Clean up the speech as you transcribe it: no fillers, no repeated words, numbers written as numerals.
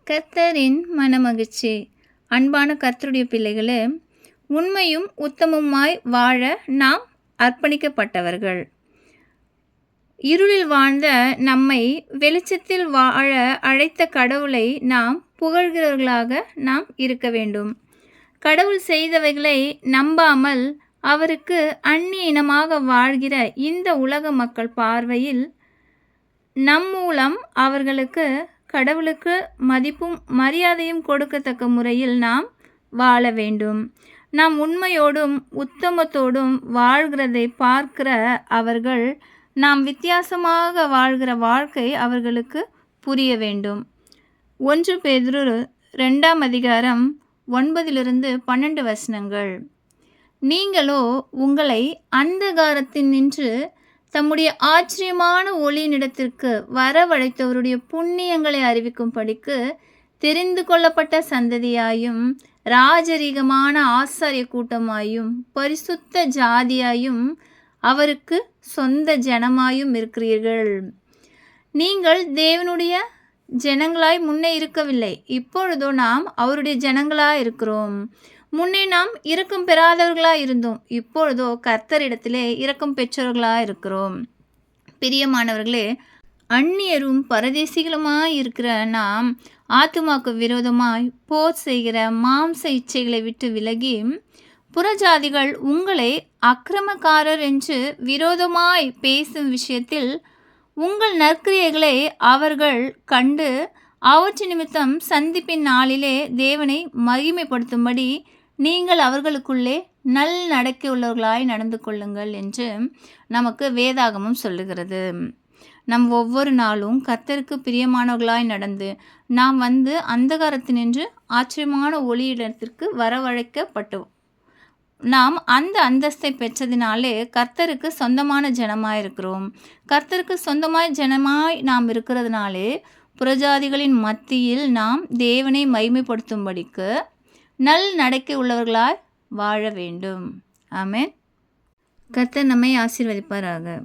கர்த்தரின் மனமகிழ்ச்சி. அன்பான கர்த்தருடைய பிள்ளைகளே, உண்மையும் உத்தமமாய் வாழ நாம் அர்ப்பணிக்கப்பட்டவர்கள். இருளில் வாழ்ந்த நம்மை வெளிச்சத்தில் வாழ அழைத்த கடவுளை நாம் புகழ்கிறவர்களாக நாம் இருக்க வேண்டும். கடவுள் செய்தவைகளை நம்பாமல் அவருக்கு அந்நிய இனமாக வாழ்கிற இந்த உலக மக்கள் பார்வையில் நம் மூலம் அவர்களுக்கு கடவுளுக்கு மதிப்பும் மரியாதையும் கொடுக்கத்தக்க முறையில் நாம் வாழ வேண்டும். நாம் உண்மையோடும் உத்தமத்தோடும் வாழ்கிறதை பார்க்கிற அவர்கள் நாம் வித்தியாசமாக வாழ்கிற வாழ்க்கை அவர்களுக்கு புரிய வேண்டும். 1 பேதுரு 2ஆம் அதிகாரம் 9-12 வசனங்கள். நீங்களோ உங்களை அந்தகாரத்தினின்று தம்முடைய ஆச்சரியமான ஒளியினிடத்திற்கு வரவழைத்தவருடைய புண்ணியங்களை அறிவிக்கும்படிக்கு தெரிந்து கொள்ளப்பட்ட சந்ததியாயும் ராஜரீகமான ஆசாரிய கூட்டமாயும் பரிசுத்த ஜாதியாயும் அவருக்கு சொந்த ஜனமாயும் இருக்கிறீர்கள். நீங்கள் தேவனுடைய ஜனங்களாய் முன்னே இருக்கவில்லை, இப்பொழுதோ நாம் அவருடைய ஜனங்களாய் இருக்கிறோம். முன்னே நாம் இரக்கம் பெறாதவர்களாக இருந்தோம், இப்பொழுதோ கர்த்தரிடத்திலே இரக்கம் பெற்றவர்களாக இருக்கிறோம். பிரியமானவர்களே, அந்நியரும் பரதேசிகளுமாய் இருக்கிற நாம் ஆத்துமாக்கு விரோதமாய் போர் செய்கிற மாம்ச இச்சைகளை விட்டு விலகி, புறஜாதிகள் உங்களை அக்கிரமக்காரர் என்று விரோதமாய் பேசும் விஷயத்தில் உங்கள் நற்கிரியைகளை அவர்கள் கண்டு அவற்றை நிமித்தம் சந்திப்பின் நாளிலே தேவனை மகிமைப்படுத்தும்படி நீங்கள் அவர்களுக்குள்ளே நல் நடக்கை உள்ளவர்களாய் நடந்து கொள்ளுங்கள் என்று நமக்கு வேதாகமும் சொல்லுகிறது. நம் ஒவ்வொரு நாளும் கர்த்தருக்கு பிரியமானவர்களாய் நடந்து நாம் அந்தகாரத்தினின்று ஆச்சரியமான ஒளியிடத்திற்கு வரவழைக்கப்பட்டோம். நாம் அந்த அந்தஸ்தை பெற்றதினாலே கர்த்தருக்கு சொந்தமான ஜனமாயிருக்கிறோம். கர்த்தருக்கு சொந்தமாய் ஜனமாய் நாம் இருக்கிறதுனாலே புறஜாதிகளின் மத்தியில் நாம் தேவனை மகிமைப்படுத்தும்படிக்கு நல் நடக்கை உள்ளவர்களாய் வாழ வேண்டும். ஆமென். கர்த்தர் நம்மை ஆசீர்வதிப்பாராக.